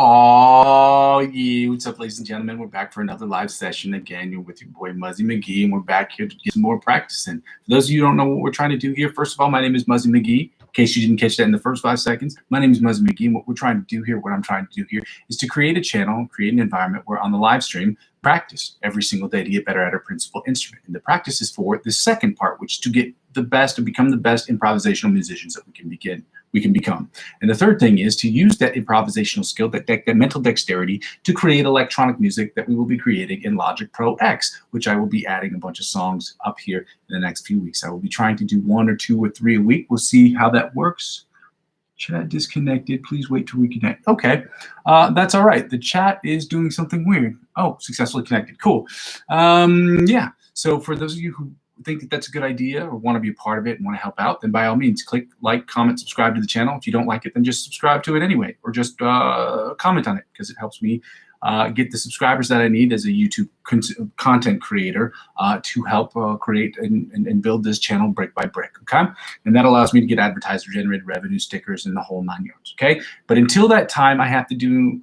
Oh, yeah. What's up, ladies and gentlemen? We're back for another live session. Again, you're with your boy, Muzzy McGee, and we're back here to get some more practice in. For those of you who don't know what we're trying to do here, first of all, my name is Muzzy McGee. In case you didn't catch that in the first 5 seconds, my name is Muzzy McGee, and what we're trying to do here, what I'm trying to do here, is to create a channel, create an environment where on the live stream, practice every single day to get better at our principal instrument. And the practice is for the second part, which is to get the best and become the best improvisational musicians that we can become. And the third thing is to use that improvisational skill, that mental dexterity, to create electronic music that we will be creating in Logic Pro X, which I will be adding a bunch of songs up here in the next few weeks. I will be trying to do 1 or 2 or 3 a week. We'll see how that works. Chat disconnected. Please wait to reconnect. Okay, that's all right. The chat is doing something weird. Oh, successfully connected. Cool. Yeah. So for those of you who think that that's a good idea or want to be a part of it and want to help out, then by all means, click like, comment, subscribe to the channel. If you don't like it, then just subscribe to it anyway, or just comment on it, because it helps me get the subscribers that I need as a YouTube content creator to help create and build this channel brick by brick, okay? And that allows me to get advertiser-generated revenue, stickers, and the whole 9 yards, okay? But until that time, I have to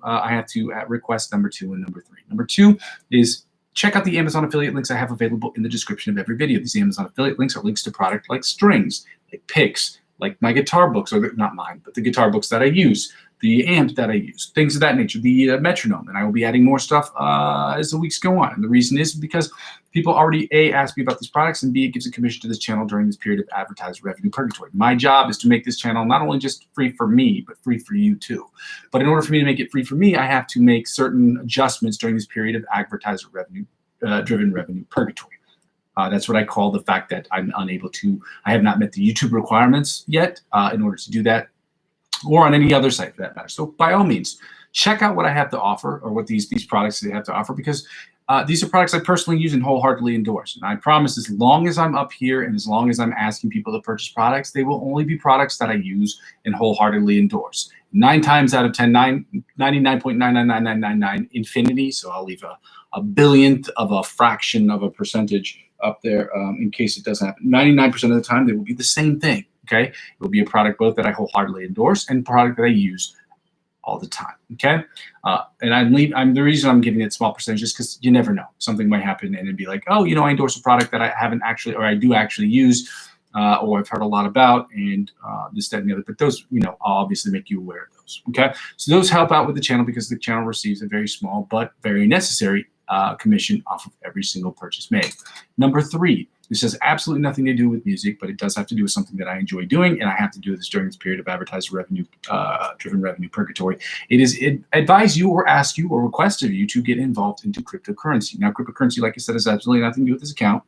request number 2 and number 3. Number 2 is check out the Amazon affiliate links I have available in the description of every video. These Amazon affiliate links are links to product like strings, like picks, like my guitar books, or not mine, but the guitar books that I use, the amp that I use, things of that nature, the metronome. And I will be adding more stuff as the weeks go on. And the reason is because people already, A, ask me about these products, and B, it gives a commission to this channel during this period of advertiser revenue purgatory. My job is to make this channel not only just free for me, but free for you too. But in order for me to make it free for me, I have to make certain adjustments during this period of advertiser revenue driven revenue purgatory. That's what I call the fact that I have not met the YouTube requirements yet in order to do that, or on any other site for that matter. So by all means, check out what I have to offer, or what these products they have to offer, because these are products I personally use and wholeheartedly endorse. And I promise, as long as I'm up here and as long as I'm asking people to purchase products, they will only be products that I use and wholeheartedly endorse. 9 times out of 10, 99.999999 infinity. So I'll leave a billionth of a fraction of a percentage up there in case it doesn't happen. 99% of the time, they will be the same thing. Okay, it will be a product both that I wholeheartedly endorse and product that I use all the time. Okay, and the reason I'm giving it small percentages because you never know, something might happen and it'd be like, oh, I endorse a product that I haven't actually, or I do actually use, or I've heard a lot about, and this, that, and the other. But those, I'll obviously make you aware of those. Okay, so those help out with the channel because the channel receives a very small but very necessary commission off of every single purchase made. Number 3. This has absolutely nothing to do with music, but it does have to do with something that I enjoy doing, and I have to do this during this period of advertiser revenue driven revenue purgatory. It advise you or ask you or request of you to get involved into cryptocurrency. Now, cryptocurrency, like I said, has absolutely nothing to do with this account.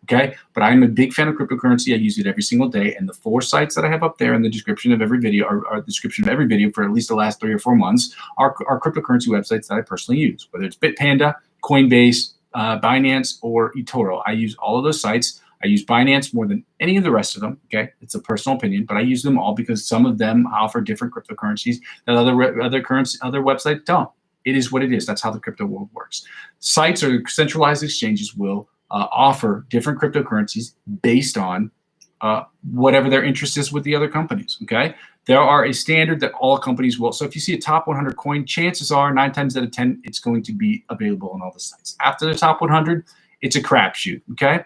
Okay, but I'm a big fan of cryptocurrency. I use it every single day, and the 4 sites that I have up there in the description of every video, or description of every video for at least the last 3 or 4 months, are cryptocurrency websites that I personally use, whether it's Bitpanda, Coinbase, Binance, or eToro. I use all of those sites. I use Binance more than any of the rest of them. Okay, it's a personal opinion, but I use them all because some of them offer different cryptocurrencies that other websites don't. It is what it is. That's how the crypto world works. Sites or centralized exchanges will offer different cryptocurrencies based on whatever their interest is with the other companies. Okay, there are a standard that all companies will. So if you see a top 100 coin, chances are 9 times out of 10 it's going to be available on all the sites. After the top 100, it's a crapshoot. Okay.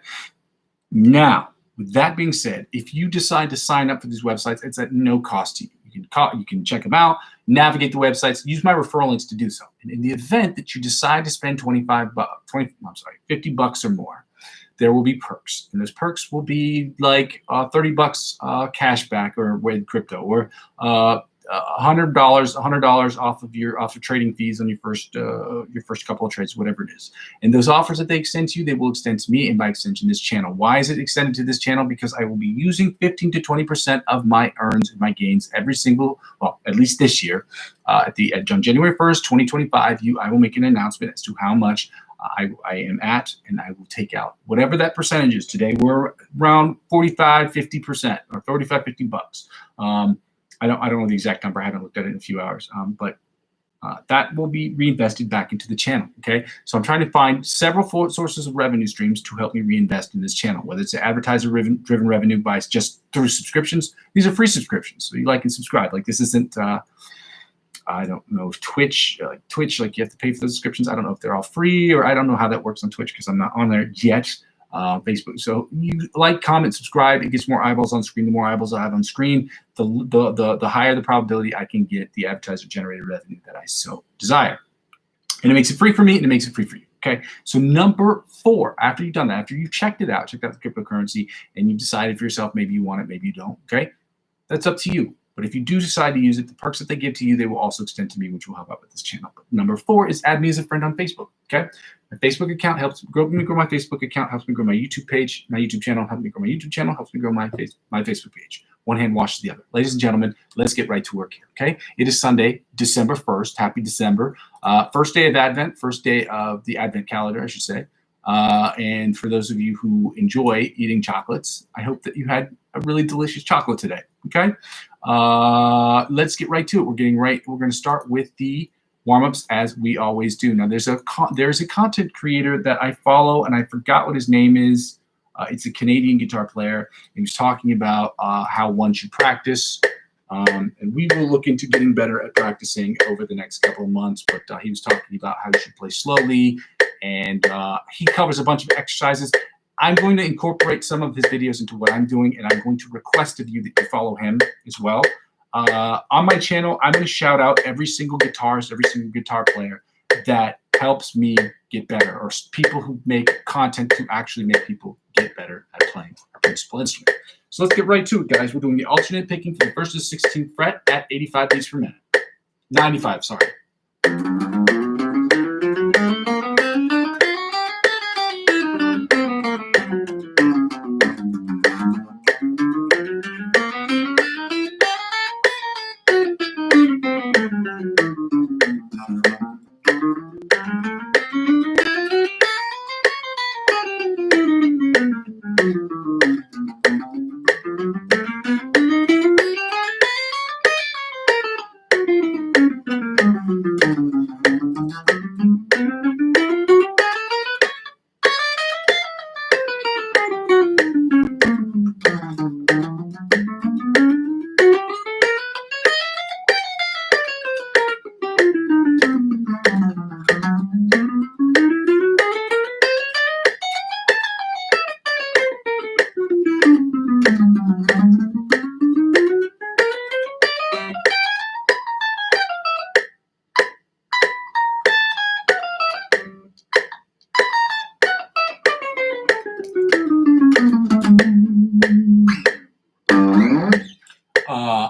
Now, with that being said, if you decide to sign up for these websites, it's at no cost to you. You can check them out, navigate the websites, use my referral links to do so. And in the event that you decide to spend 50 bucks or more, there will be perks. And those perks will be like $30 cash back or with crypto, or $100 off of trading fees on your first couple of trades, whatever it is. And those offers that they extend to you, they will extend to me, and by extension this channel. Why is it extended to this channel? Because I will be using 15 to 20% of my earns and my gains every single, well, at least this year, on January 1st, 2025. I will make an announcement as to how much I am at, and I will take out whatever that percentage is. Today we're around 45, 50%, or 35, 50 bucks. I don't know the exact number. I haven't looked at it in a few hours, but that will be reinvested back into the channel. Okay, so I'm trying to find several sources of revenue streams to help me reinvest in this channel, whether it's advertiser-driven revenue by just through subscriptions. These are free subscriptions, so you like and subscribe. Like, this isn't I don't know if Twitch, like you have to pay for the subscriptions. I don't know if they're all free, or I don't know how that works on Twitch because I'm not on there yet. Facebook. So you like, comment, subscribe. It gets more eyeballs on screen. The more eyeballs I have on screen, the higher the probability I can get the advertiser generated revenue that I so desire. And it makes it free for me, and it makes it free for you. Okay. So number 4, after you've done that, after you've checked it out, checked out the cryptocurrency, and you've decided for yourself, maybe you want it, maybe you don't. Okay. That's up to you. But if you do decide to use it, the perks that they give to you, they will also extend to me, which will help out with this channel. But number 4 is add me as a friend on Facebook. Okay. My Facebook account helps me grow my Facebook account, helps me grow my YouTube page, my YouTube channel, helps me grow my YouTube channel, helps me grow my Facebook page. One hand washes the other. Ladies and gentlemen, let's get right to work here. Okay. It is Sunday, December 1st. Happy December. First day of Advent, first day of the Advent calendar, I should say. And for those of you who enjoy eating chocolates, I hope that you had a really delicious chocolate today. Okay. Let's get right to it. We're going to start with the warm-ups as we always do. Now, there's a content creator that I follow, and I forgot what his name is. It's a Canadian guitar player. He was talking about how one should practice. And we will look into getting better at practicing over the next couple of months. But he was talking about how you should play slowly, and he covers a bunch of exercises. I'm going to incorporate some of his videos into what I'm doing, and I'm going to request of you that you follow him as well. On my channel, I'm going to shout out every single guitarist, every single guitar player that helps me get better, or people who make content to actually make people get better at playing our principal instrument. So let's get right to it, guys. We're doing the alternate picking for the 1st to 16th fret at 85 beats per minute. 95, sorry.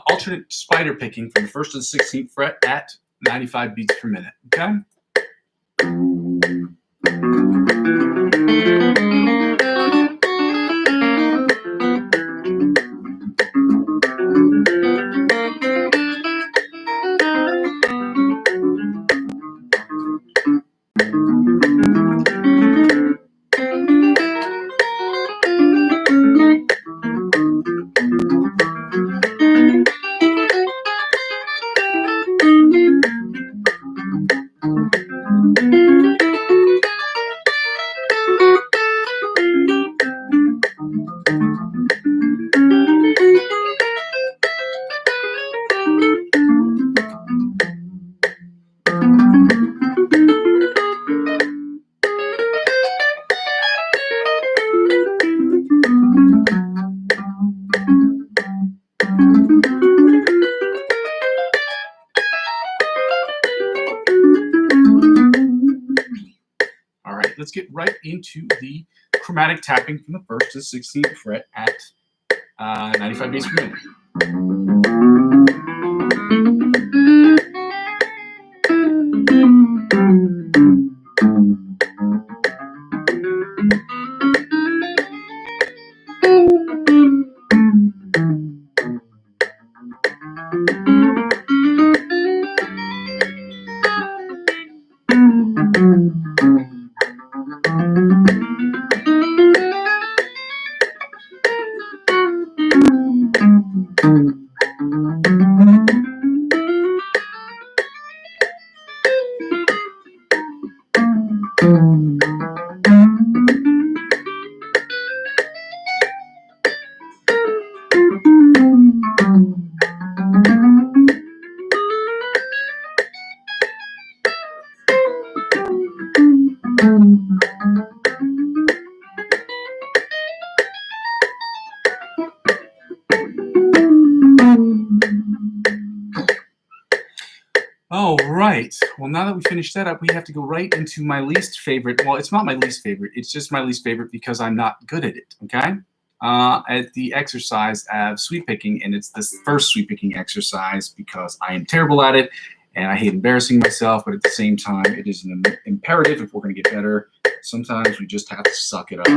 Alternate spider picking from the 1st to the 16th fret at 95 beats per minute. Okay. Let's get right into the chromatic tapping from the 1st to the 16th fret at 95 beats per minute. All right. Well, now that we finished that up, we have to go right into my least favorite. Well, it's not my least favorite. It's just my least favorite because I'm not good at it. Okay. At the exercise of sweep picking, and it's this first sweep picking exercise because I am terrible at it and I hate embarrassing myself. But at the same time, it is an imperative if we're going to get better. Sometimes we just have to suck it up.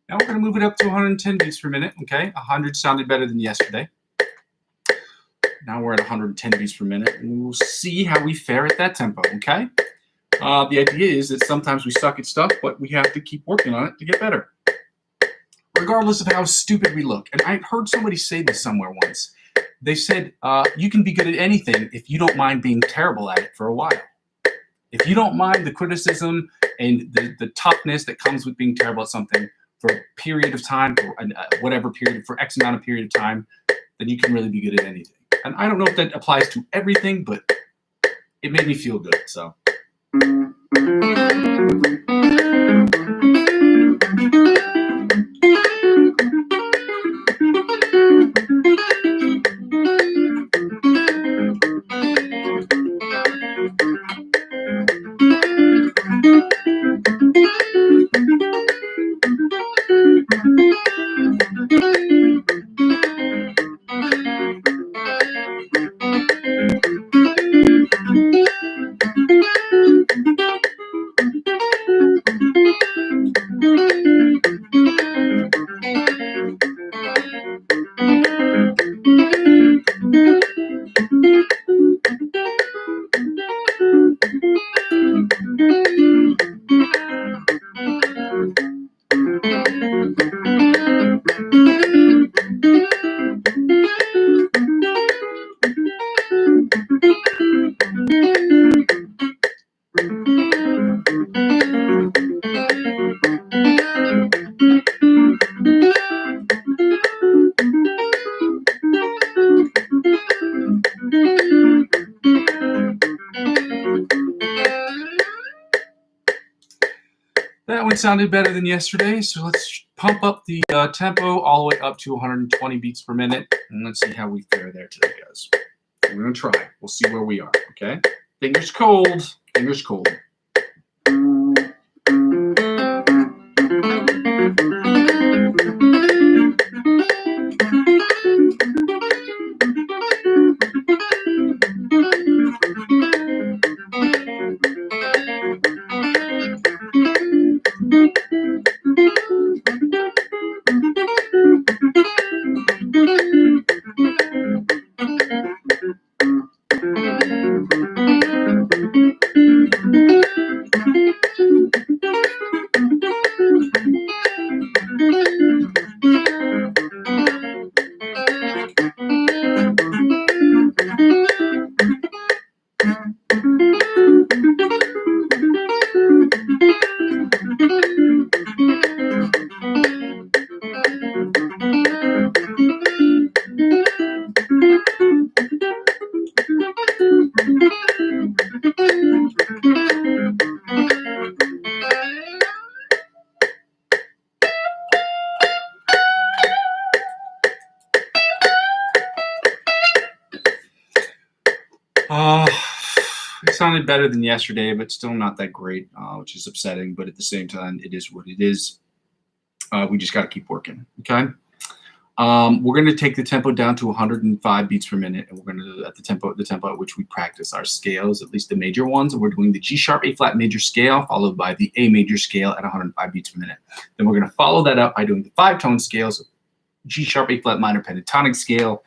Now we're going to move it up to 110 beats per minute. Okay, 100 sounded better than yesterday. Now we're at 110 beats per minute, and we'll see how we fare at that tempo. Okay. The idea is that sometimes we suck at stuff, but we have to keep working on it to get better, regardless of how stupid we look. And I heard somebody say this somewhere once. They said, you can be good at anything if you don't mind being terrible at it for a while. If you don't mind the criticism and the toughness that comes with being terrible at something for a period of time, for whatever period, for X amount of period of time, then you can really be good at anything. And I don't know if that applies to everything, but it made me feel good, so. That one sounded better than yesterday, so let's pump up the tempo all the way up to 120 beats per minute, and let's see how we fare there today, guys. We're going to try. We'll see where we are, okay? Fingers cold. Fingers cold. It sounded better than yesterday, but still not that great, which is upsetting. But at the same time, it is what it is. We just got to keep working. Okay. We're going to take the tempo down to 105 beats per minute, and we're going to at the tempo at which we practice our scales, at least the major ones. And we're doing the G sharp A flat major scale, followed by the A major scale at 105 beats per minute. Then we're going to follow that up by doing the 5-tone scales, G sharp A flat minor pentatonic scale,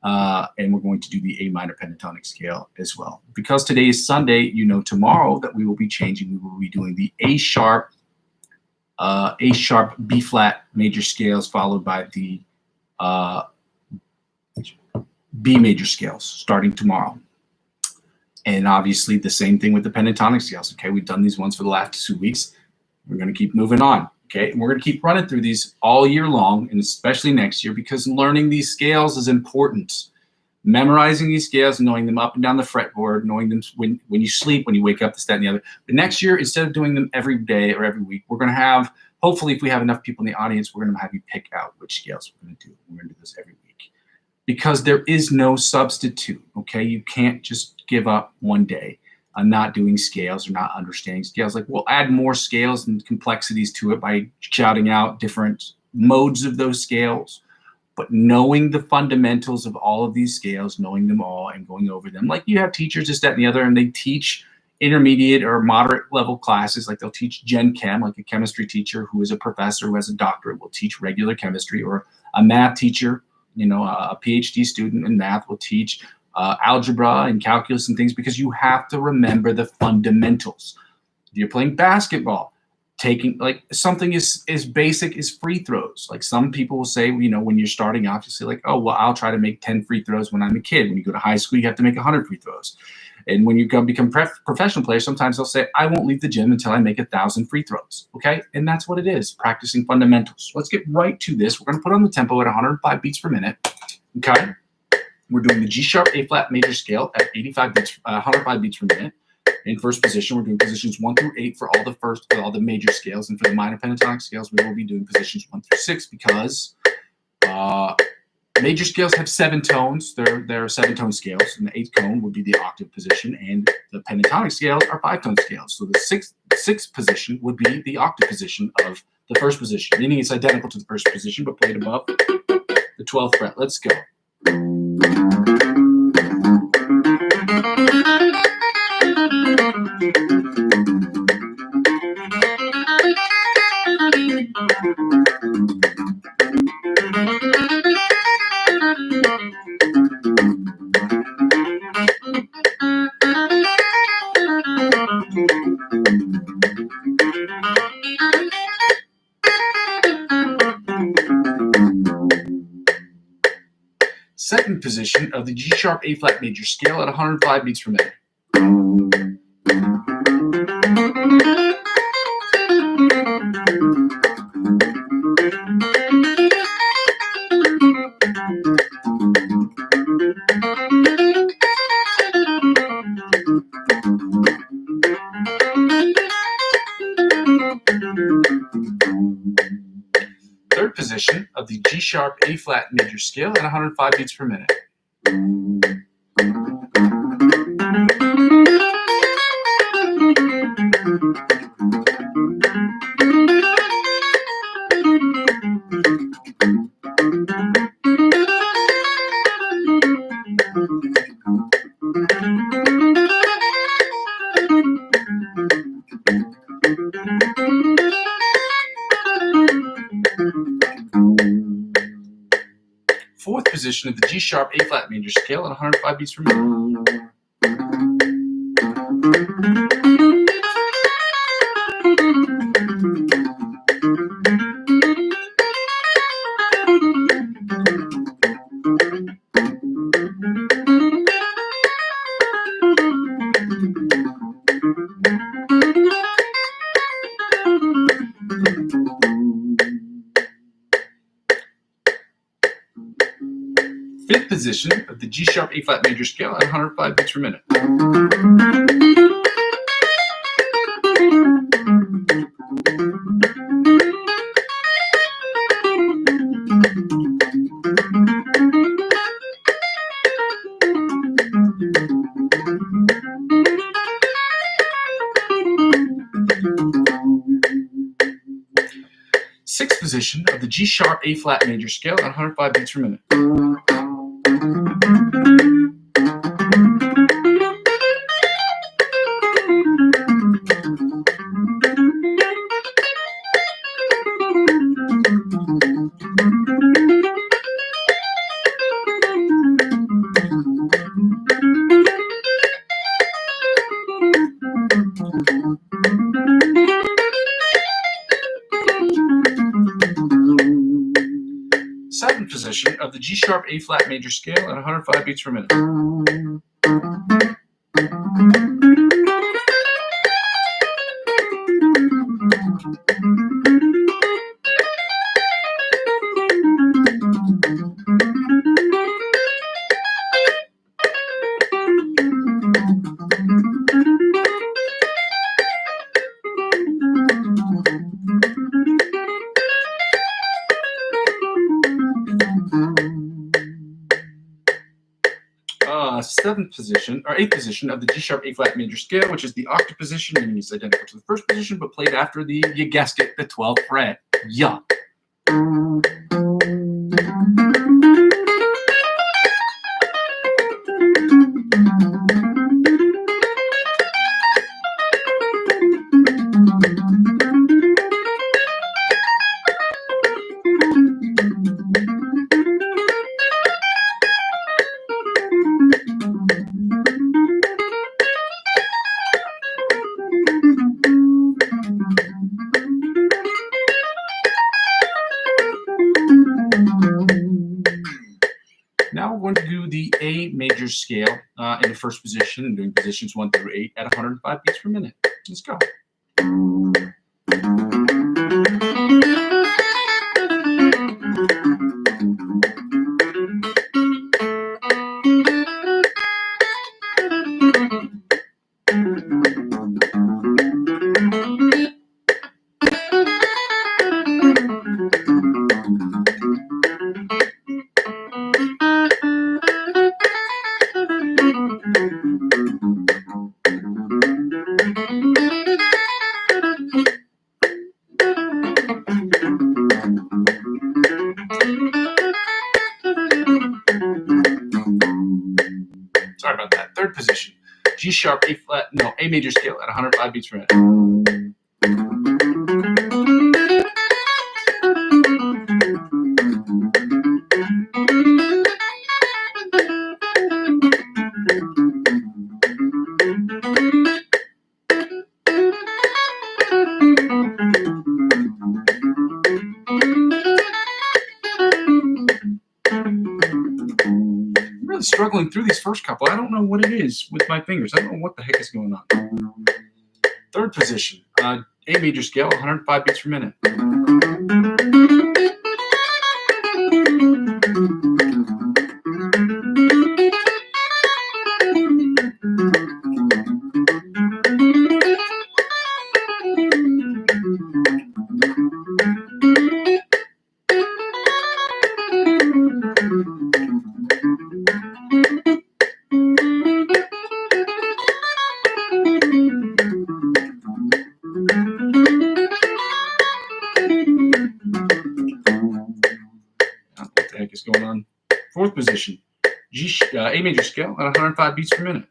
and we're going to do the A minor pentatonic scale as well. Because today is Sunday, you know tomorrow that we will be changing. We will be doing the A sharp B flat major scales, followed by the B major scales starting tomorrow. And obviously the same thing with the pentatonic scales. Okay, we've done these ones for the last 2 weeks. We're going to keep moving on. Okay, and we're going to keep running through these all year long, and especially next year, because learning these scales is important. Memorizing these scales and knowing them up and down the fretboard, knowing them when you sleep, when you wake up, this, that, and the other. But next year, instead of doing them every day or every week, we're going to have, hopefully, if we have enough people in the audience, we're going to have you pick out which scales we're going to do. We're going to do this every week because there is no substitute, okay? You can't just give up one day on not doing scales or not understanding scales. Like, we'll add more scales and complexities to it by shouting out different modes of those scales. But knowing the fundamentals of all of these scales, knowing them all and going over them, like you have teachers, this, that, and the other, and they teach intermediate or moderate level classes. Like they'll teach Gen Chem, like a chemistry teacher who is a professor who has a doctorate will teach regular chemistry, or a math teacher, you know, a PhD student in math will teach algebra and calculus and things, because you have to remember the fundamentals. If you're playing basketball, taking like something as basic as free throws. Like some people will say, you know, when you're starting off, you say like, oh, well, I'll try to make 10 free throws when I'm a kid. When you go to high school, you have to make 100 free throws. And when you become professional players, sometimes they'll say, I won't leave the gym until I make 1,000 free throws. Okay. And that's what it is, practicing fundamentals. Let's get right to this. We're going to put on the tempo at 105 beats per minute. Okay. We're doing the G sharp A flat major scale at 105 beats per minute. In first position, we're doing positions 1 through 8 for all the major scales, and for the minor pentatonic scales, we will be doing positions 1 through 6 because major scales have 7 tones. There are 7-tone scales, and the 8th tone would be the octave position, and the pentatonic scales are 5-tone scales. So the sixth position would be the octave position of the first position, meaning it's identical to the first position but played above the 12th fret. Let's go. Second position of the G sharp A flat major scale at 105 beats per minute. Third position of the G sharp A flat major scale at 105 beats per minute. Fourth position of the G sharp A flat major scale at 105 beats per minute. Fifth position of the G sharp A flat major scale at 105 beats per minute. position of the G sharp A flat major scale at 105 beats per minute. Seventh position of the G sharp A flat major scale at 105 beats per minute. Seventh position or eighth position of the G sharp A flat major scale, which is the octave position, meaning it's identical to the first position, but played after the, you guessed it, the 12th fret. Yeah. Now we're going to do the A major scale in the first position, doing positions 1 through 8 at 105 beats per minute. Let's go. Sorry about that. Third position, G sharp A flat, no, A major scale at 105 beats per minute. Really struggling through these first couple. I don't know what it is with my fingers. I don't know what the heck is going on. Third position, A major scale, 105 beats per minute. What the heck is going on? Fourth position, A major scale at 105 beats per minute.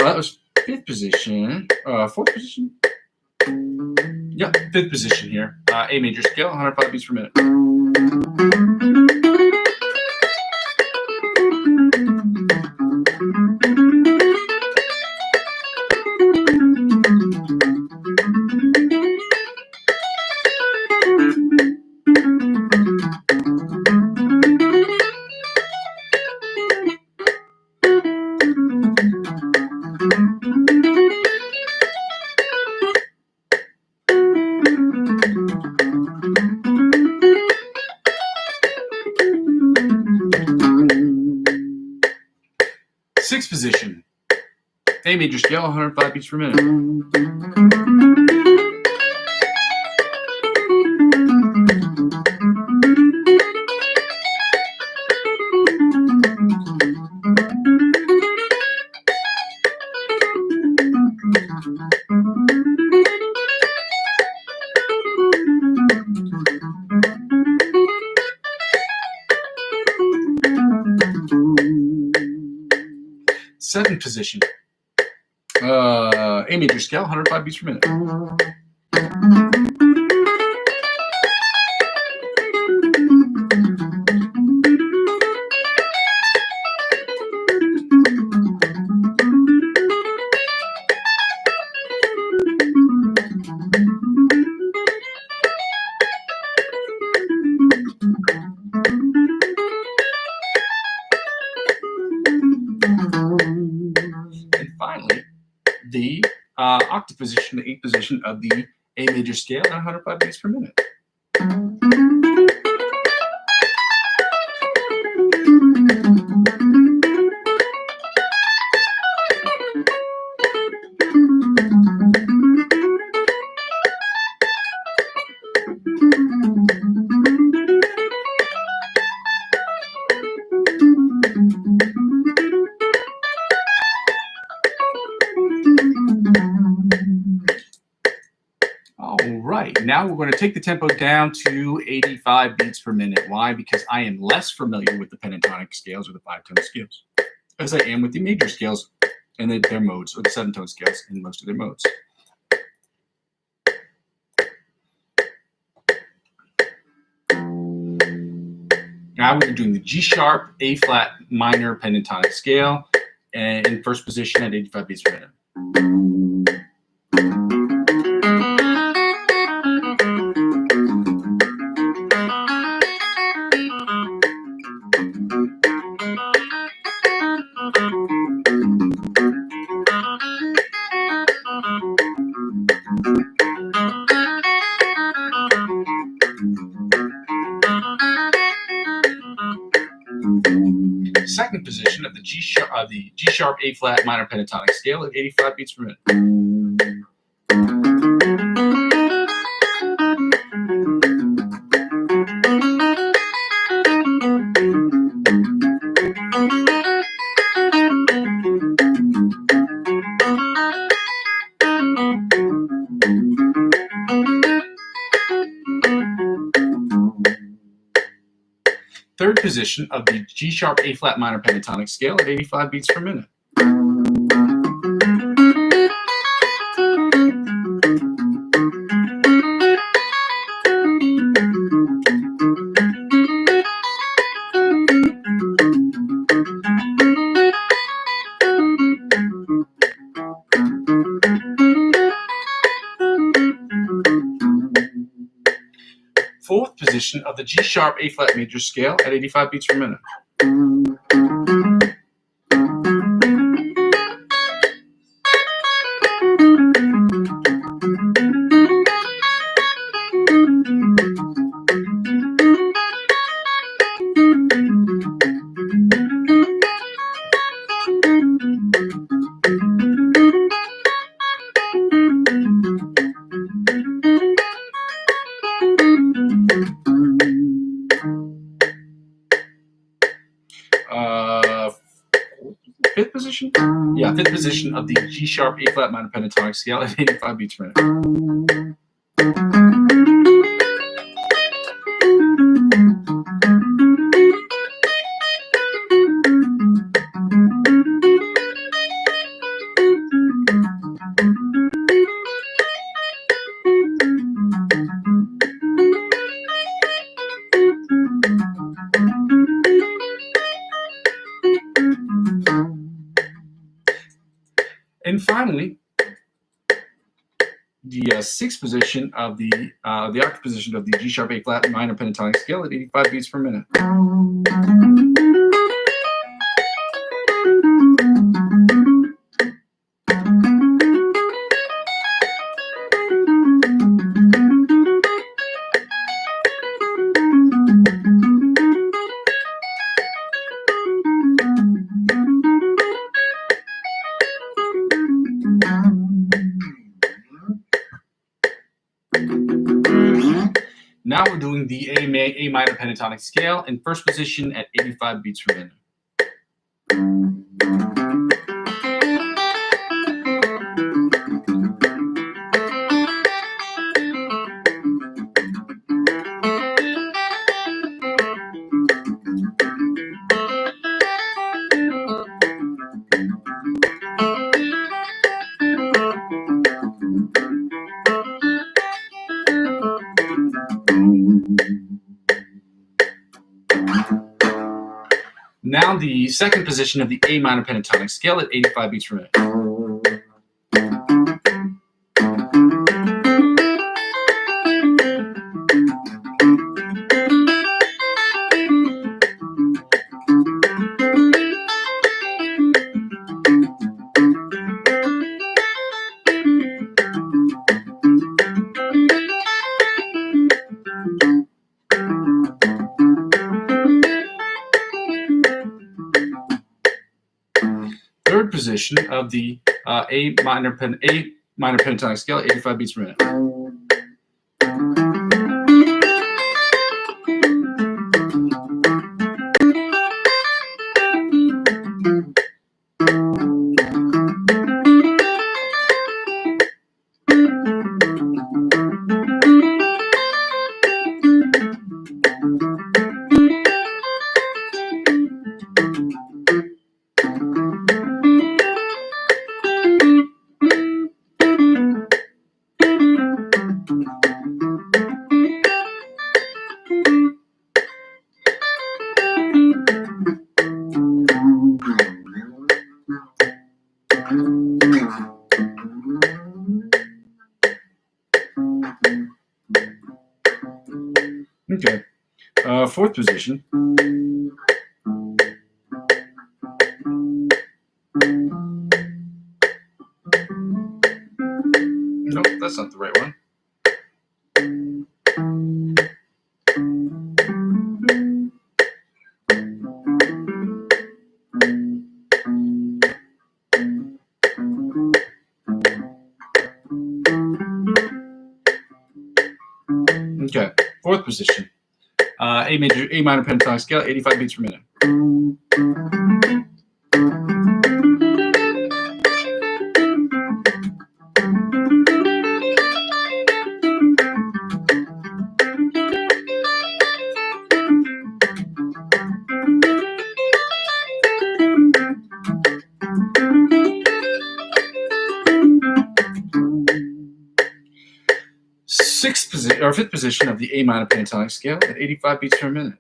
That was fifth position. Fourth position? Yeah, fifth position here. A major scale, 105 beats per minute. A major scale, 105 beats per minute. Seventh position, A major scale, 105 beats per minute. And finally, the octave position, the eighth position of the A major scale at 105 beats per minute. All right, now we're going to take the tempo down to 85 beats per minute. Why? Because I am less familiar with the pentatonic scales or the 5-tone scales as I am with the major scales and their modes, or the 7-tone scales in most of their modes. Now we're doing the G sharp, A flat minor pentatonic scale, and in first position at 85 beats per minute. Second position of the G sharp, A flat minor pentatonic scale at 85 beats per minute. Third position of the G sharp, A flat minor pentatonic scale at 85 beats per minute. Fourth position of the G sharp, A flat major scale at 85 beats per minute. Fifth position? Yeah, fifth position of the G sharp, A flat minor pentatonic scale at 85 beats per minute. And finally, the sixth position of the octave position of the G sharp, A flat minor pentatonic scale at 85 beats per minute. Now we're doing the A minor pentatonic scale in first position at 85 beats per minute. Now the second position of the A minor pentatonic scale at 85 beats per minute. Third position of the A minor pentatonic scale at 85 beats per minute. Okay. Fourth position. Nope, that's not the right one. Okay, fourth position. A minor pentatonic scale, 85 beats per minute. Fifth position of the A minor pentatonic scale at 85 beats per minute.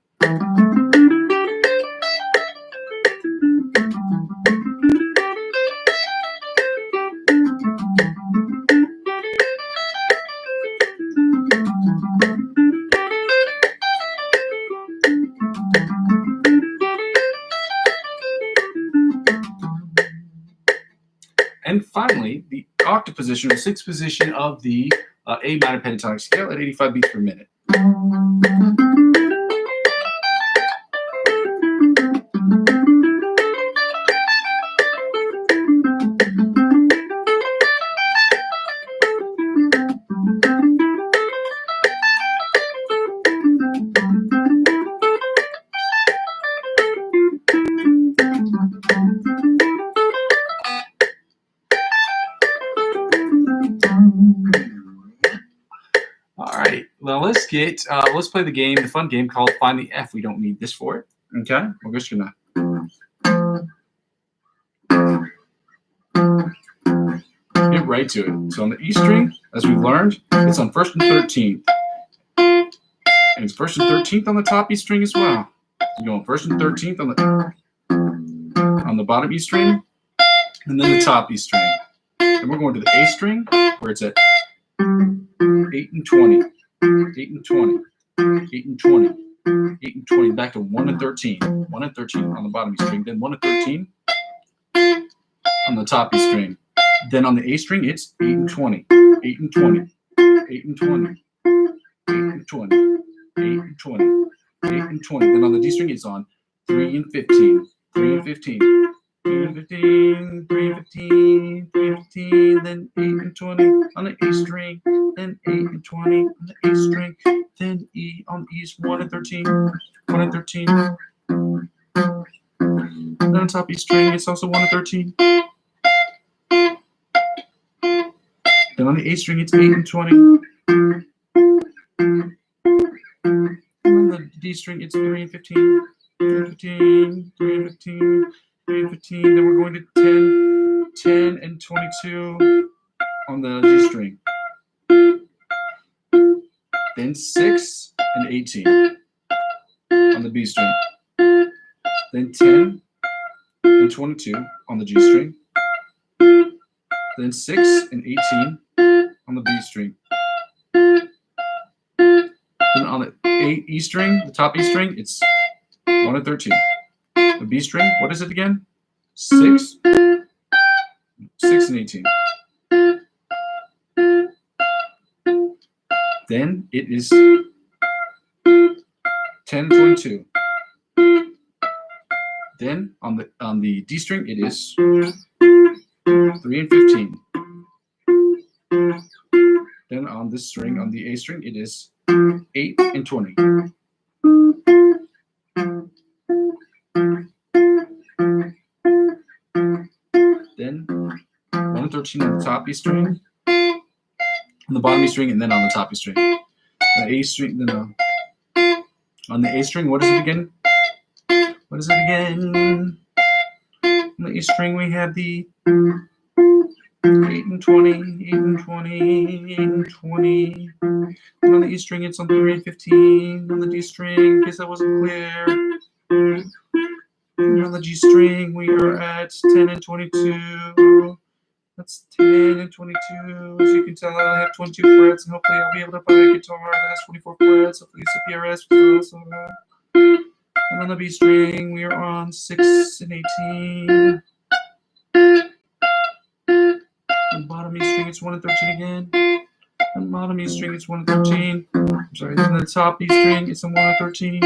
And finally, the octave position, or sixth position of the A minor pentatonic scale at 85 beats per minute. Well, let's play the fun game called Find the F. We don't need this for it. Okay, we're just gonna get right to it. So on the E string, as we've learned, it's on 1st and 13th, and it's 1st and 13th on the top E string as well. You go on 1st and 13th on the bottom E string, and then the top E string. Then we're going to the A string, where it's at 8 and 20. 8 and 20, 8 and 20, 8 and 20, back to 1 and 13, 1 and 13 on the bottom E string, then 1 and 13 on the top E string. Then on the A string, it's 8 and 20, 8 and 20, 8 and 20, 8 and 20, 8 and 20, 8 and 20. Then on the D string, it's on 3 and 15, 3 and 15, 2 and 15, 3 and 15, 3 and 15, then 8 and 20 on the A string, then 8 and 20 on the A string, then E on E's 1 and 13, 1 and 13. Then on top E string, it's also 1 and 13. Then on the A string, it's 8 and 20. And on the D string, it's 3 and 15, 3 and 15, 3 and 15, 3 and 15. Then we're going to 10 and 22 on the G string. Then 6 and 18 on the B string. Then 10 and 22 on the G string. Then 6 and 18 on the B string. Then on the E string, the top E string, it's 1 and 13. The B string, what is it again? 6 and 18. Then it is 10 and 22. Then on the D string, it is 3 and 15. Then on this string, on the A string, it is 8 and 20. Then 1 and 13 on the top E string, on the bottom E string, and then on the top E string. The A string, then on the A string, what is it again? What is it again? On the A string, we have the 8 and 20, 8 and 20, 8 and 20. And on the E string, it's on 3 and 15. On the D string, in case that wasn't clear. And on the G string, we are at 10 and 22. That's 10 and 22. As you can tell, I have 22 frets, and hopefully I'll be able to play a guitar that has 24 frets. Hopefully it's a PRS. And on the B string, we are on 6 and 18. On the bottom E string, it's 1 and 13 again. On the bottom E string, it's 1 and 13. I'm sorry, then the top E string, it's on 1 and 13.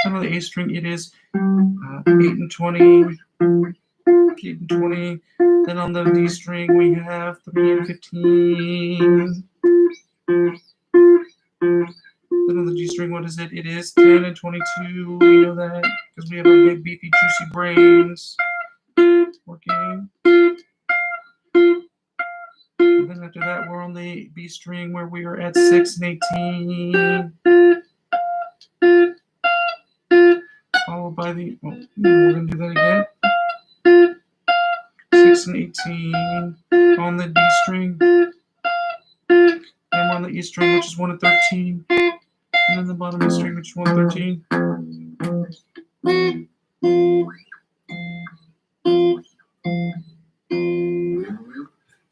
And on the A string, it is 8 and 20. 8 and 20. Then on the D string, we have 3 and 15. Then on the G string, what is it? It is 10 and 22. We know that because we have our big, beefy, juicy brains working. And then after that, we're on the B string where we are at 6 and 18. Followed by the, we're going to do that again. 6 and 18 on the D string. And we're on the E string, which is 1 and 13. And then the bottom E string, which is 1 and 13.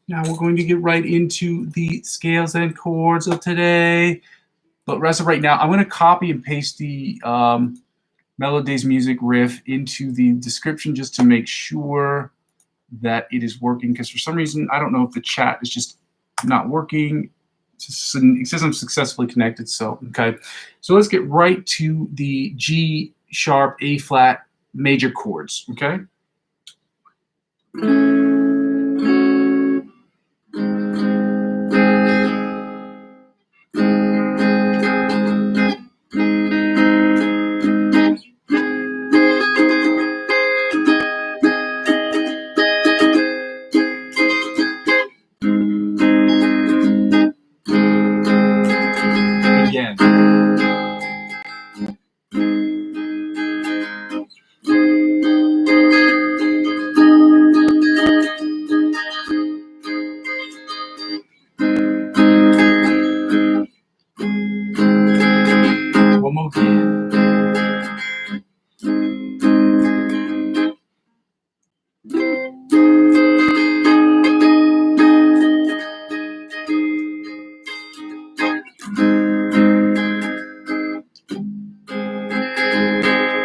Now we're going to get right into the scales and chords of today. But as of right now, I'm going to copy and paste the Melodies Music riff into the description just to make sure that it is working. Because for some reason, I don't know if the chat is just not working. It says I'm successfully connected. So, okay. So let's get right to the G sharp, A flat major chords. Okay.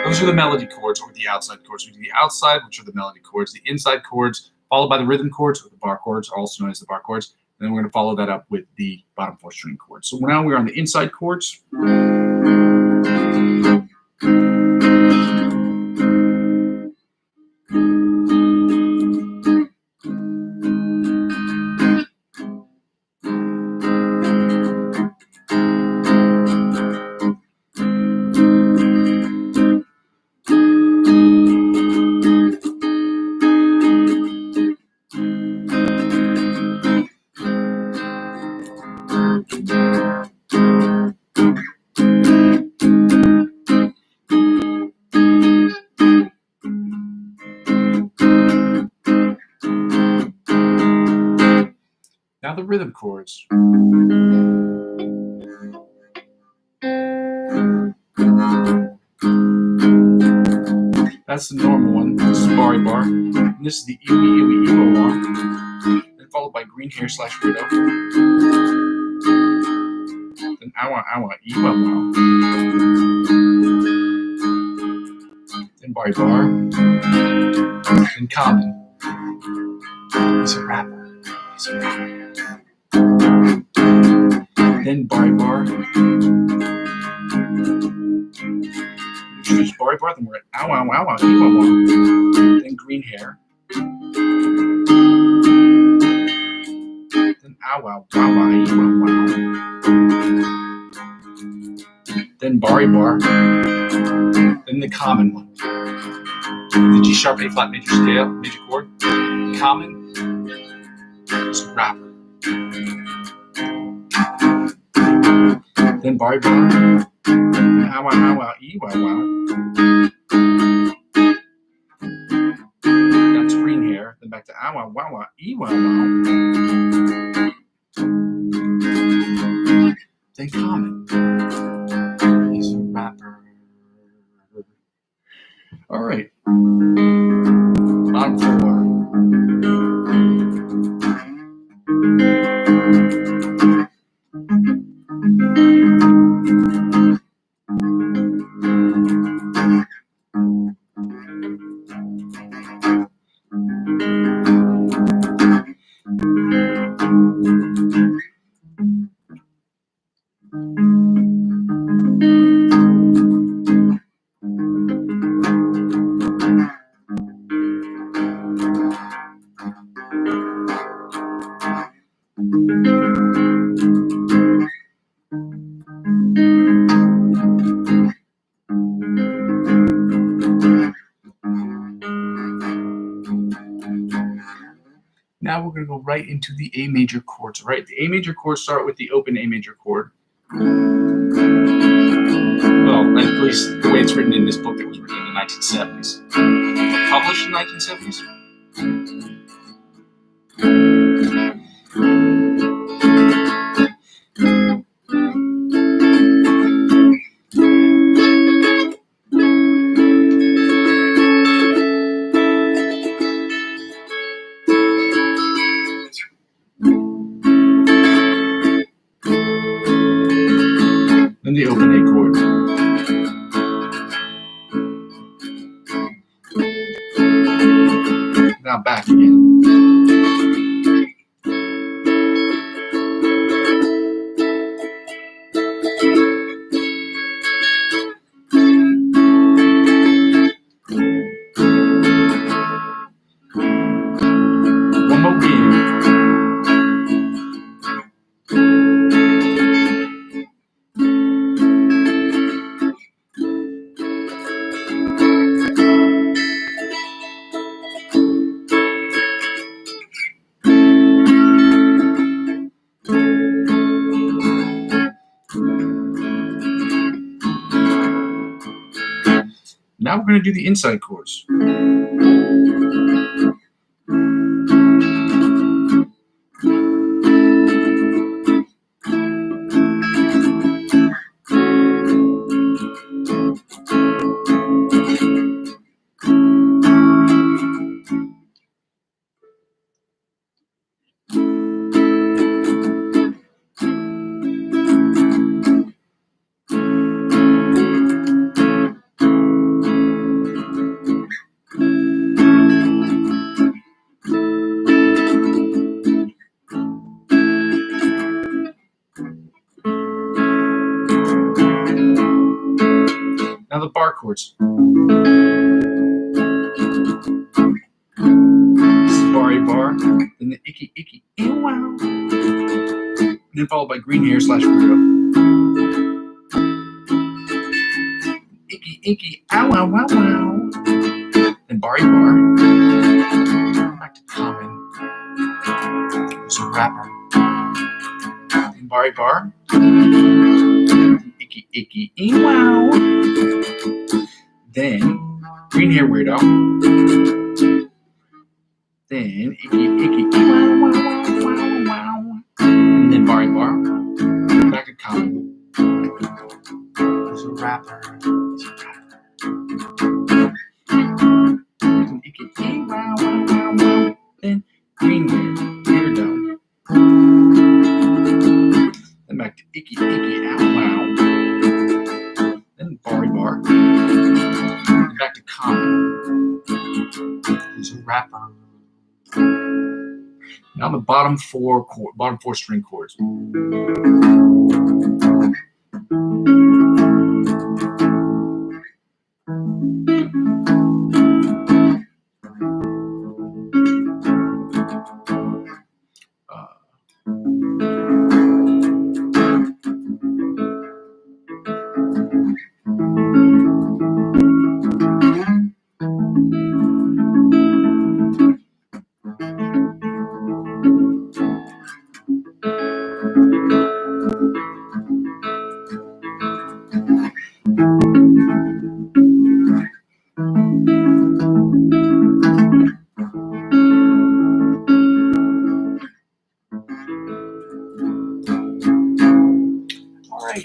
Those are the melody chords or the outside chords. We do the outside, which are the melody chords, the inside chords, followed by the rhythm chords or the bar chords, also known as the bar chords. And then we're going to follow that up with the bottom 4 string chords. So now we're on the inside chords. Now the rhythm chords. That's the normal one. This is Bari bar. And this is the Iwi Iwi Iwo bar. Then followed by green hair / widow. Then Awa Awa Iwa Wow. Then Bari bar. Then common. He's a rapper. He's a rapper. Then Bari bar. Introduce Bari bar. Then we're at Awa Awa Awa Iwa Wow. Then green hair. Then Awa Awa Iwa Wow. Then Bari bar. Then the common one. The G sharp A flat major scale, major chord. Common is a rapper. Then Bari bar. Awa Awa Iwa Wow. That's green hair. Then back to Awa Wawa Iwa Wow. Then common. He's a rapper. All right. Bottom floor. Now we're going to go right into the A major chords, right? The A major chords start with the open A major chord. Well, at least the way it's written in this book that was written in the 1970s. Published in the 1970s. Then the open A chord. Now back again. One more beat. Now we're going to do the inside chords. Now the bar chords. This is Bari bar, then the icky icky ew wow. Then followed by green hair / widow. Icky icky ow wow wow wow. Then Bari bar. Back to common. There's a rapper. Then Bari bar. Icky, icky, wow. Then green hair weirdo. Then icky, icky, wow, wow, wow, wow, wow. And then Bari bar. Back to common. He's a rapper. Then icky, icky, wow, wow, wow, wow. Then green hair weirdo. Then back to icky, icky, ow, wow. Then Bari bar. Then back to common. He's a rapper. Now the bottom four string chords.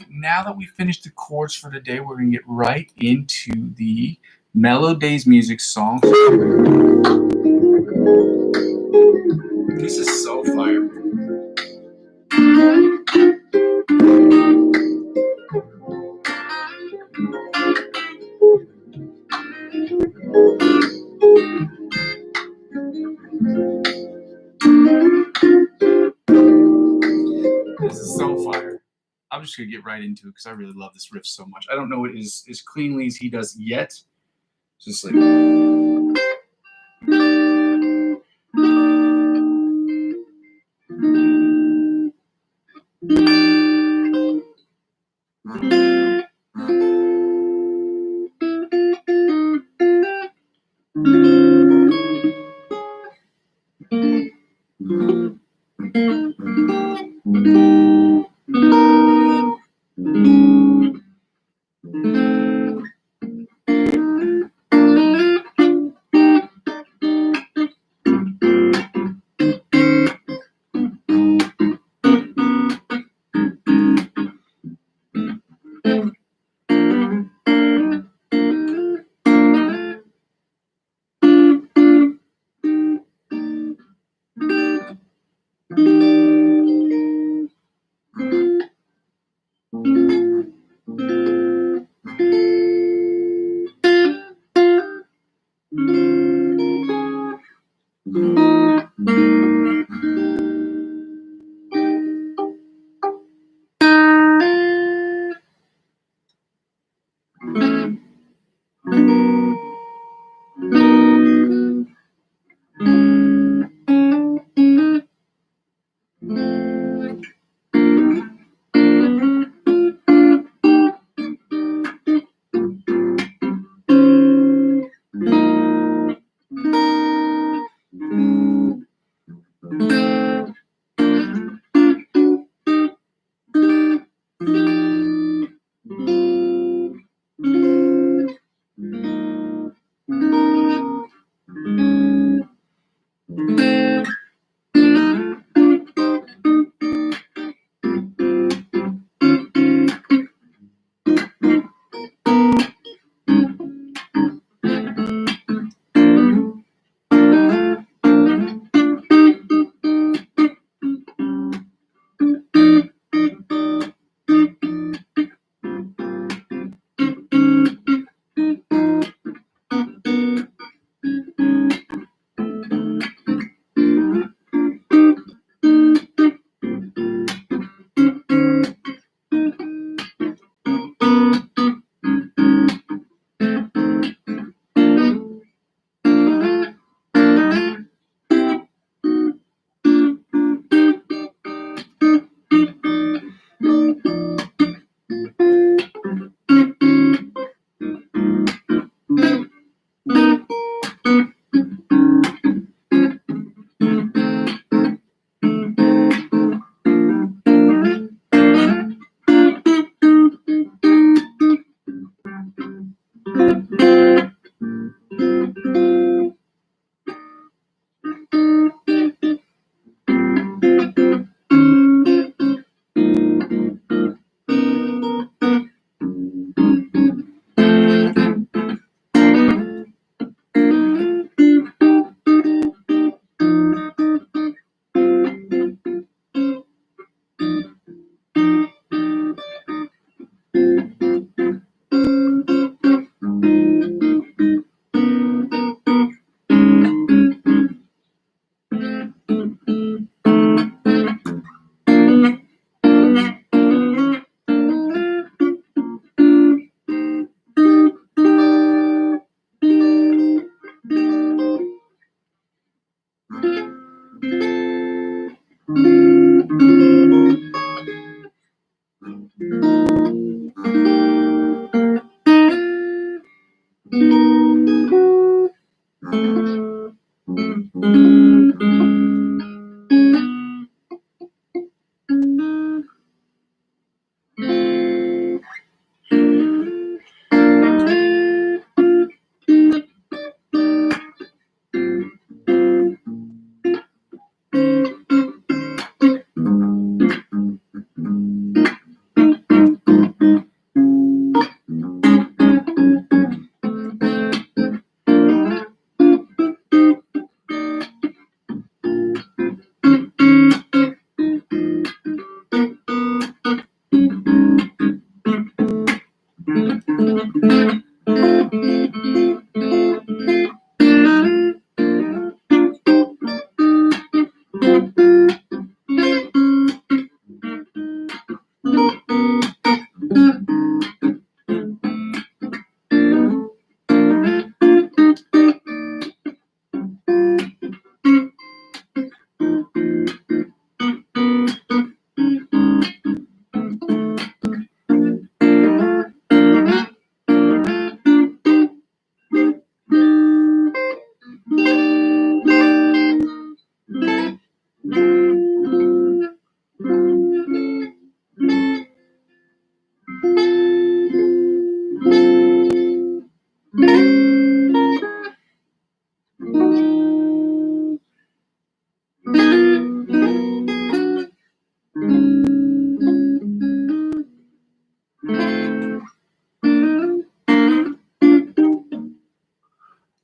Now that we've finished the chords for today, we're going to get right into the Mellow Days music song. This is so fire. This is so fire. I'm just going to get right into it because I really love this riff so much. I don't know it as cleanly as he does yet. It's just like...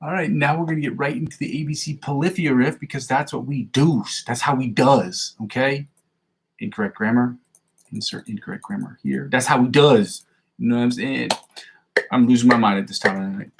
All right, now we're going to get right into the ABC polyphia riff because that's what we do. That's how we does, okay? Incorrect grammar. Insert incorrect grammar here. That's how we does. You know what I'm saying? I'm losing my mind at this time of the night.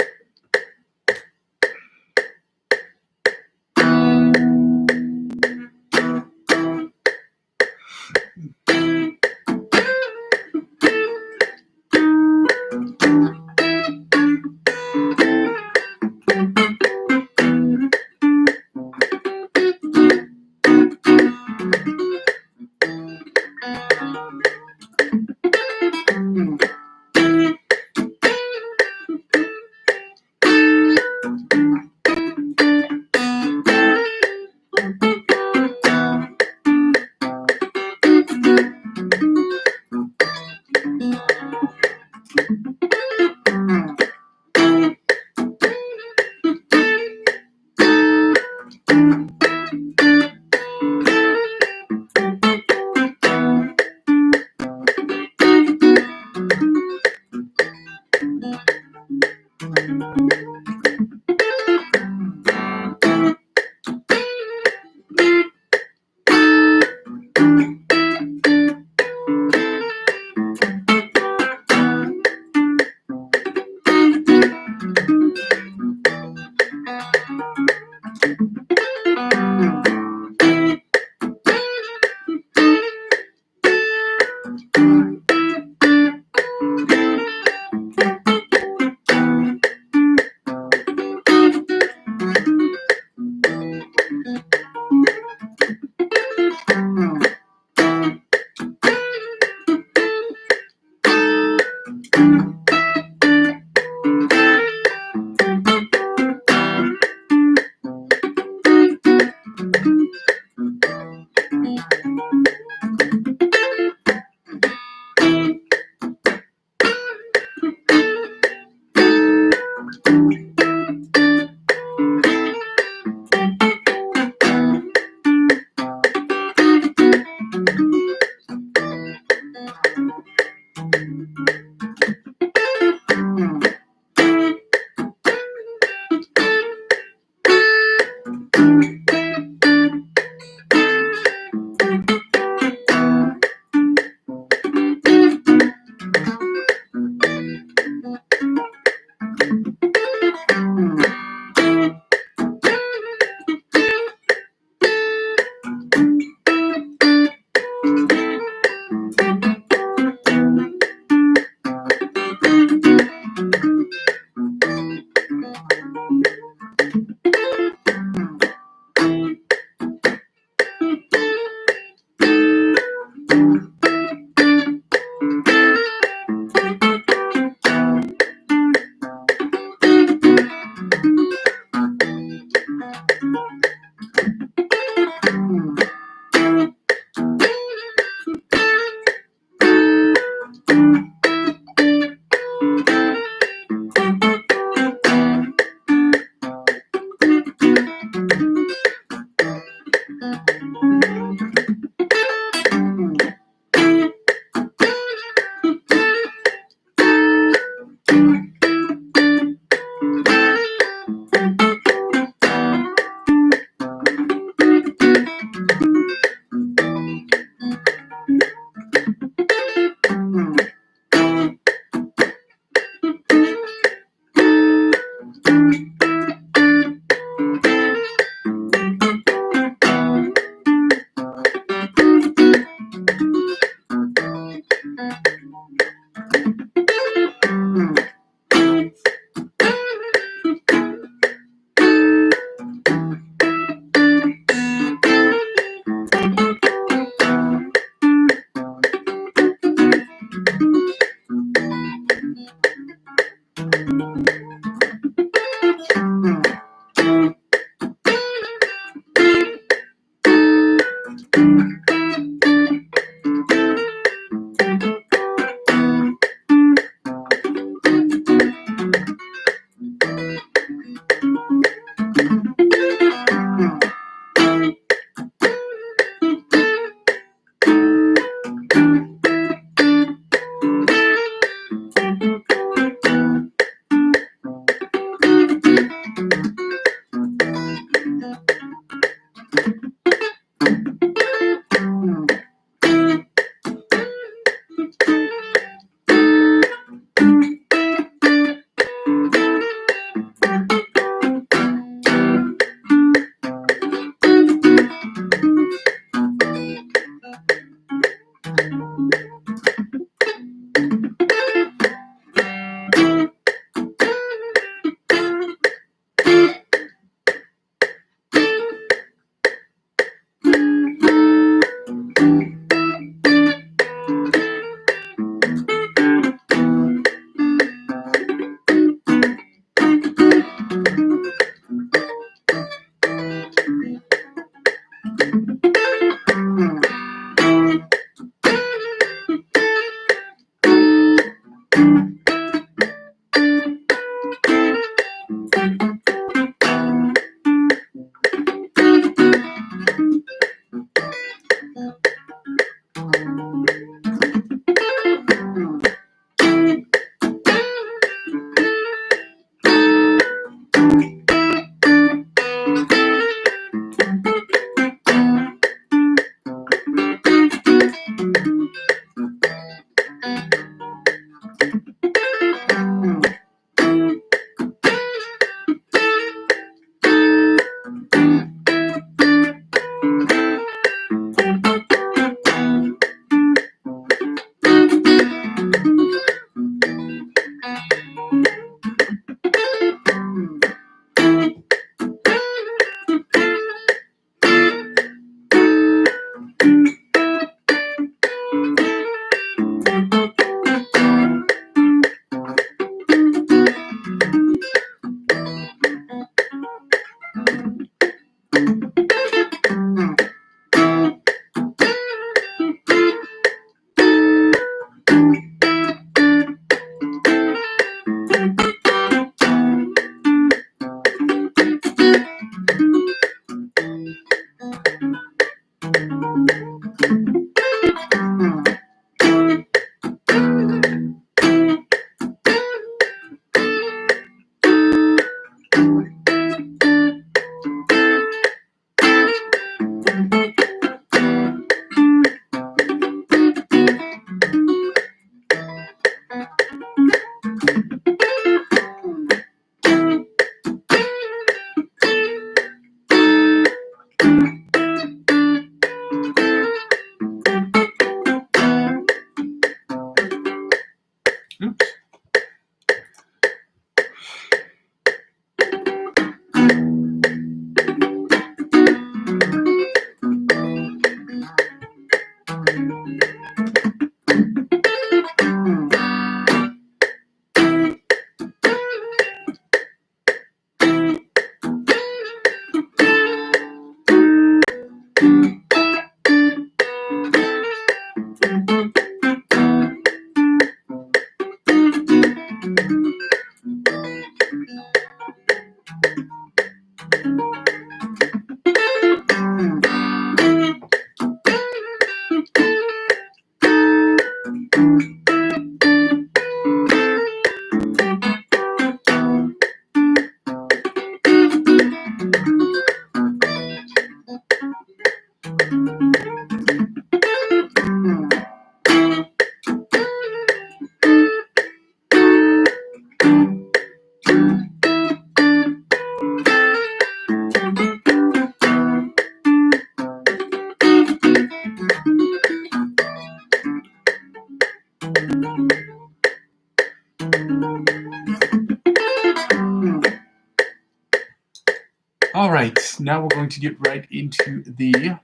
All right, now we're going to get right into the,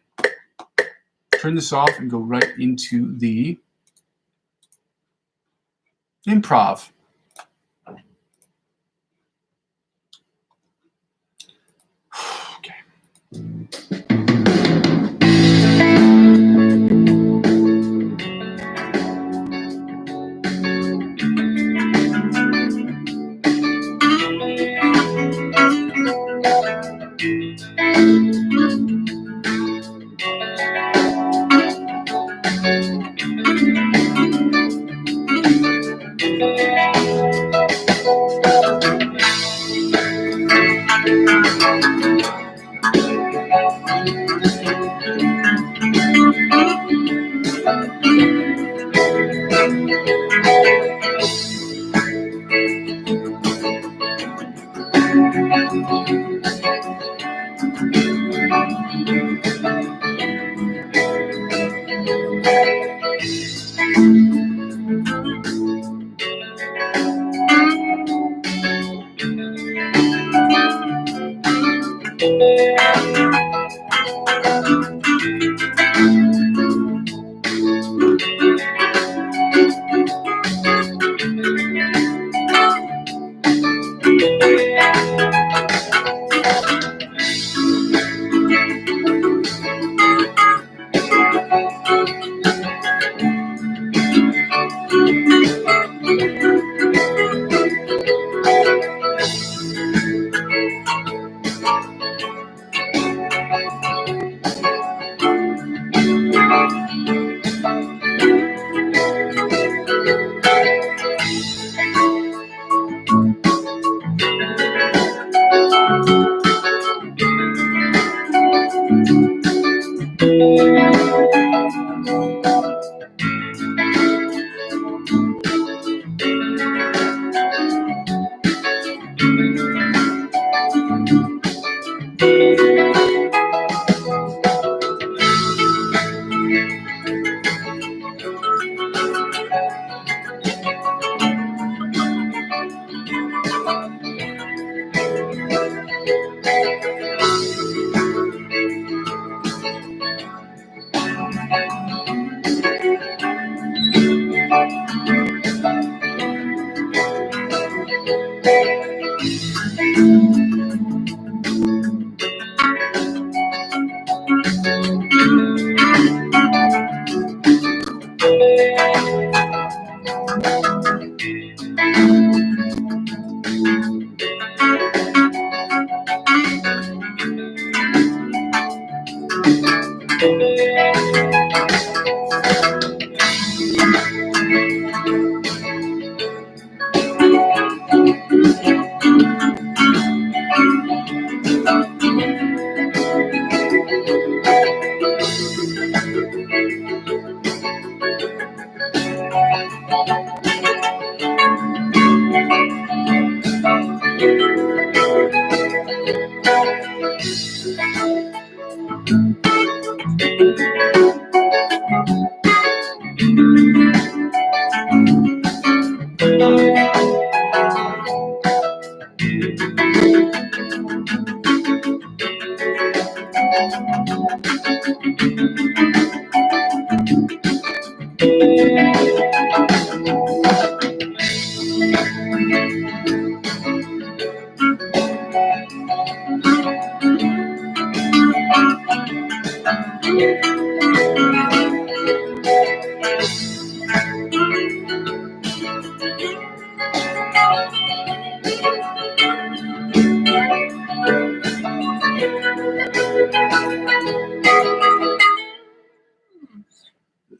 turn this off and go right into the improv. Okay.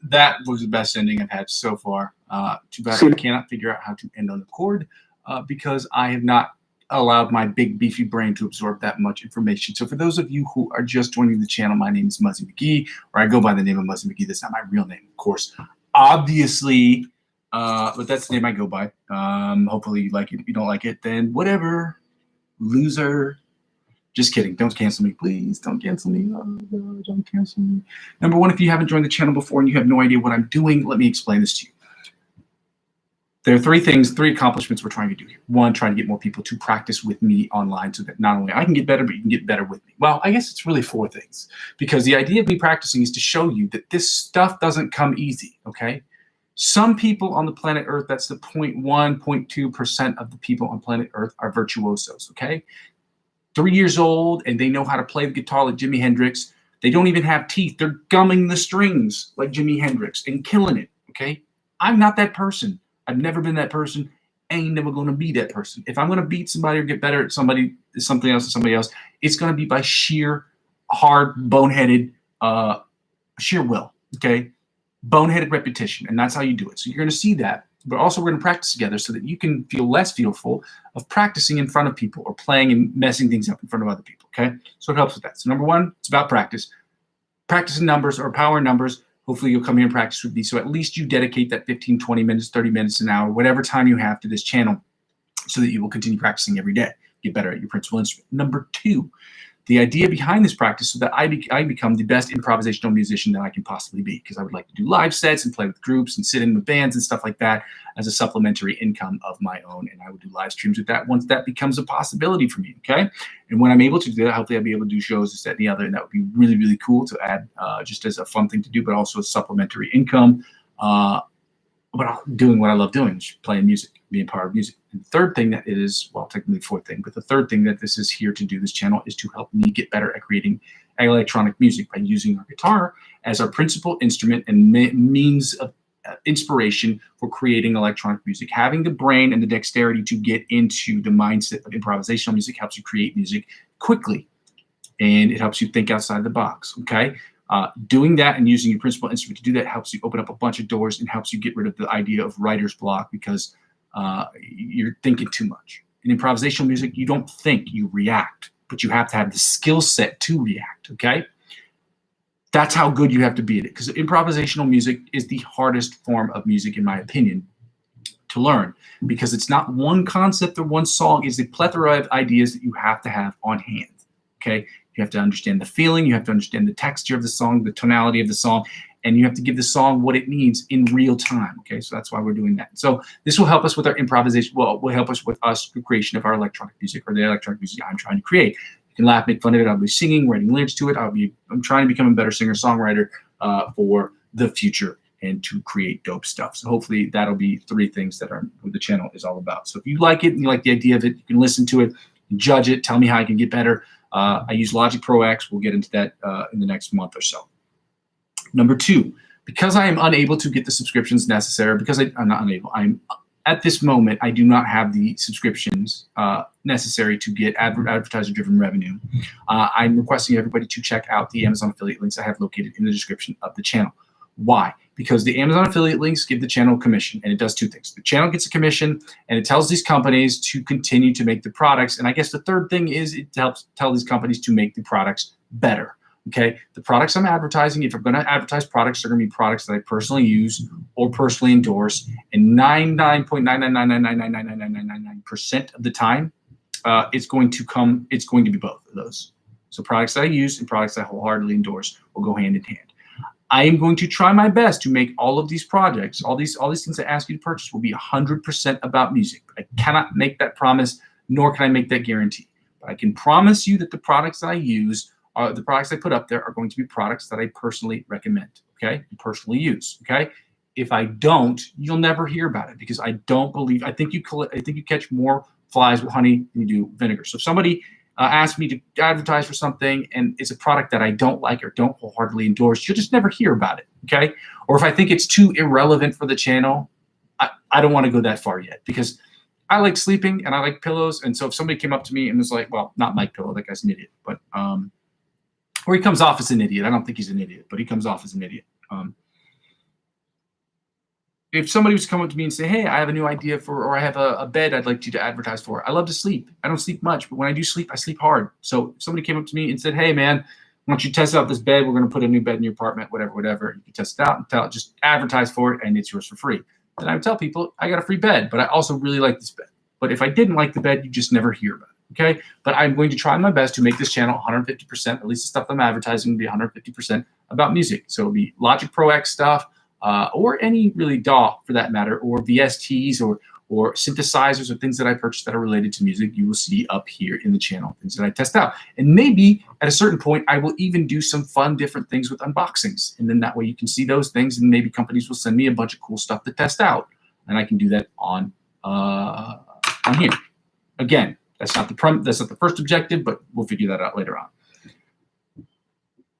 That was the best ending I've had so far. Too bad I cannot figure out how to end on the chord because I have not allowed my big beefy brain to absorb that much information. So for those of you who are just joining the channel, my name is Muzzy McGee, or I go by the name of Muzzy McGee. That's not my real name, of course, obviously, but that's the name I go by. Hopefully you like it. If you don't like it, then whatever, loser. Just kidding. Don't cancel me, please. Don't cancel me. Oh, no, don't cancel me. Number one, if you haven't joined the channel before and you have no idea what I'm doing, let me explain this to you. There are three accomplishments we're trying to do here. One, trying to get more people to practice with me online so that not only I can get better, but you can get better with me. Well, I guess it's really four things, because the idea of me practicing is to show you that this stuff doesn't come easy, okay? Some people on the planet Earth, that's the 0.1, 0.2% of the people on planet Earth are virtuosos, okay? 3 years old and they know how to play the guitar like Jimi Hendrix. They don't even have teeth. They're gumming the strings like Jimi Hendrix and killing it, okay? I'm not that person. I've never been that person. Ain't never going to be that person. If I'm going to beat somebody or get better at somebody, something else, or somebody else, it's going to be by sheer, hard, boneheaded, sheer will, okay? Boneheaded repetition, and that's how you do it. So you're going to see that. But also we're going to practice together so that you can feel less fearful of practicing in front of people or playing and messing things up in front of other people, okay? So it helps with that. So number one, it's about practice. Practice in numbers or power in numbers. Hopefully you'll come here and practice with me. So at least you dedicate that 15, 20 minutes, 30 minutes, an hour, whatever time you have to this channel so that you will continue practicing every day. Get better at your principal instrument. Number two, the idea behind this practice so that I become the best improvisational musician that I can possibly be, because I would like to do live sets and play with groups and sit in with bands and stuff like that as a supplementary income of my own. And I would do live streams with that once that becomes a possibility for me, okay? And when I'm able to do that, hopefully I'll be able to do shows, this, that, and the other, and that would be really, really cool to add just as a fun thing to do, but also a supplementary income. But doing what I love doing, playing music, being part of music. And the third thing that it is, well, technically the fourth thing, but the third thing that this is here to do, this channel, is to help me get better at creating electronic music by using our guitar as our principal instrument and means of inspiration for creating electronic music. Having the brain and the dexterity to get into the mindset of improvisational music helps you create music quickly, and it helps you think outside the box, okay? Doing that and using your principal instrument to do that helps you open up a bunch of doors and helps you get rid of the idea of writer's block, because you're thinking too much. In improvisational music, you don't think, you react, but you have to have the skill set to react, okay? That's how good you have to be at it, because improvisational music is the hardest form of music, in my opinion, to learn, because it's not one concept or one song. It's a plethora of ideas that you have to have on hand, okay? You have to understand the feeling, you have to understand the texture of the song, the tonality of the song, and you have to give the song what it needs in real time, okay? So that's why we're doing that. So this will help us with our improvisation, well, will help us with the creation of our electronic music, or the electronic music I'm trying to create. You can laugh, make fun of it. I'll be singing, writing lyrics to it. I'm trying to become a better singer-songwriter for the future and to create dope stuff. So hopefully that'll be three things that are what the channel is all about. So if you like it and you like the idea of it, you can listen to it, judge it, tell me how I can get better. I use Logic Pro X. We'll get into that in the next month or so. Number two, Because I am unable to get the subscriptions necessary, because I'm not unable, I'm at this moment, I do not have the subscriptions necessary to get advertiser-driven revenue. I'm requesting everybody to check out the Amazon affiliate links I have located in the description of the channel. Why? Because the Amazon affiliate links give the channel commission, and it does two things. The channel gets a commission, and it tells these companies to continue to make the products. And I guess the third thing is it helps tell these companies to make the products better. Okay, the products I'm advertising, if I'm going to advertise products, they're going to be products that I personally use or personally endorse. And 99.999999999% of the time, it's going to be both of those. So products that I use and products that I wholeheartedly endorse will go hand in hand. I am going to try my best to make all of these projects, all these things I ask you to purchase will be 100% about music. But I cannot make that promise, nor can I make that guarantee. But I can promise you that the products that I use, the products I put up there are going to be products that I personally recommend, okay, and personally use, okay? If I don't, you'll never hear about it because I don't believe, I think you catch more flies with honey than you do vinegar. So if somebody asks me to advertise for something and it's a product that I don't like or don't wholeheartedly endorse, you'll just never hear about it, okay? Or if I think it's too irrelevant for the channel, I don't want to go that far yet because I like sleeping and I like pillows. And so if somebody came up to me and was like, well, not Mike Pillow, that guy's an idiot, but or he comes off as an idiot. I don't think he's an idiot, but he comes off as an idiot. If somebody was to come up to me and say, hey, I have a new idea or I have a bed I'd like you to advertise for. I love to sleep. I don't sleep much, but when I do sleep, I sleep hard. So if somebody came up to me and said, hey, man, why don't you test out this bed? We're going to put a new bed in your apartment, whatever. You can test it out and just advertise for it, and it's yours for free. Then I would tell people I got a free bed, but I also really like this bed. But if I didn't like the bed, you just never hear about it. Okay, but I'm going to try my best to make this channel 150%, at least the stuff I'm advertising will be 150% about music. So it'll be Logic Pro X stuff, or any really DAW for that matter, or VSTs or synthesizers or things that I purchased that are related to music. You will see up here in the channel, things that I test out. And maybe at a certain point, I will even do some fun different things with unboxings. And then that way you can see those things, and maybe companies will send me a bunch of cool stuff to test out. And I can do that on here. Again, that's not the first objective, but we'll figure that out later on.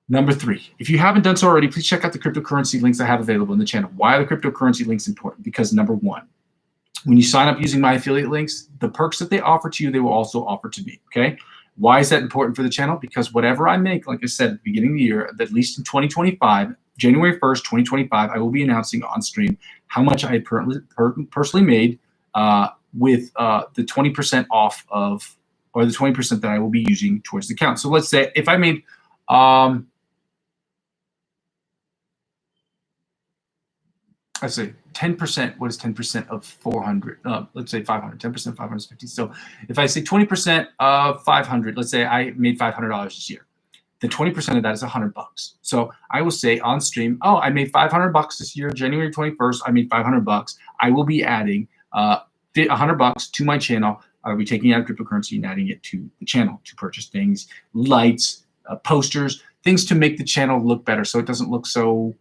Number 3, if you haven't done so already, please check out the cryptocurrency links I have available in the channel. Why are the cryptocurrency links important? Because number 1, when you sign up using my affiliate links, the perks that they offer to you, they will also offer to me, okay? Why is that important for the channel? Because whatever I make, like I said at the beginning of the year, at least in 2025, January 1st, 2025, I will be announcing on stream how much I personally made with the 20% off of, or the 20% that I will be using towards the account. So let's say if I made, I say 10%, what is 10% of 400? Let's say 500, 10%, 550. So if I say 20% of 500, let's say I made $500 this year, then 20% of that is $100. So I will say on stream, oh, I made $500 this year, January 21st, I made $500. I will be adding $100 to my channel. I'll be taking out of cryptocurrency and adding it to the channel to purchase things, lights, posters, things to make the channel look better so it doesn't look so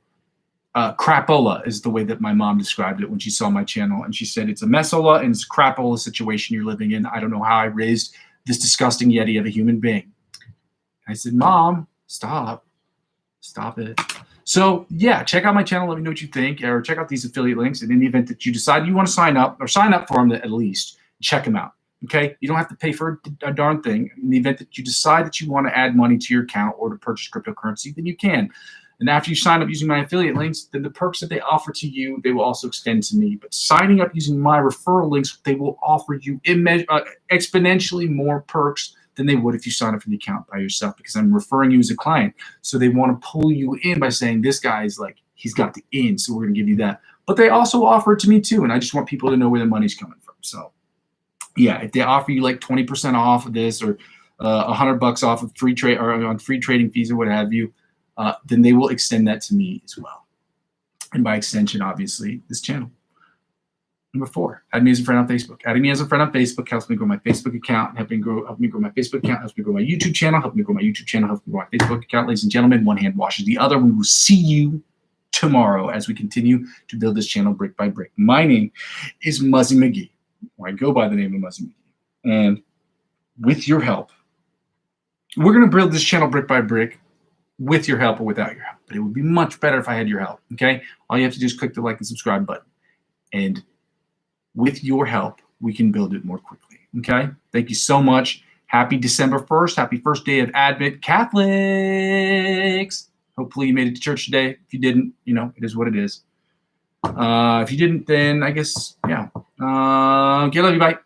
crapola is the way that my mom described it when she saw my channel. And she said, it's a messola and it's a crapola situation you're living in. I don't know how I raised this disgusting yeti of a human being. And I said, Mom, stop it. So yeah, check out my channel. Let me know what you think, or check out these affiliate links. And in the event that you decide you want to sign up, or sign up for them at least, check them out. Okay, you don't have to pay for a darn thing. In the event that you decide that you want to add money to your account or to purchase cryptocurrency, then you can. And after you sign up using my affiliate links, then the perks that they offer to you, they will also extend to me. But signing up using my referral links, they will offer you exponentially more perks than they would if you sign up for the account by yourself, because I'm referring you as a client. So they want to pull you in by saying, this guy is like, he's got the in, so we're going to give you that. But they also offer it to me too, and I just want people to know where the money's coming from. So yeah, if they offer you like 20% off of this, or $100 off of free trade, or on free trading fees or what have you, then they will extend that to me as well. And by extension, obviously, this channel. Number 4, add me as a friend on Facebook. Adding me as a friend on Facebook helps me grow my Facebook account, help me grow my Facebook account, helps me grow my YouTube channel, helps me grow my Facebook account. Ladies and gentlemen, one hand washes the other. We will see you tomorrow as we continue to build this channel brick by brick. My name is Muzzy McGee, or I go by the name of Muzzy McGee. And with your help, we're going to build this channel brick by brick. with your help or without your help. But it would be much better if I had your help, okay? All you have to do is click the like and subscribe button. And with your help, we can build it more quickly, okay? Thank you so much. Happy December 1st. Happy first day of Advent, Catholics. Hopefully you made it to church today. If you didn't, you know, it is what it is. If you didn't, then I guess, yeah. Okay, love you, bye.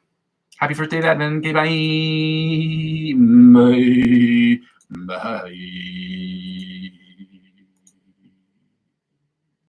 Happy first day of Advent. Okay, bye. Bye. Bye.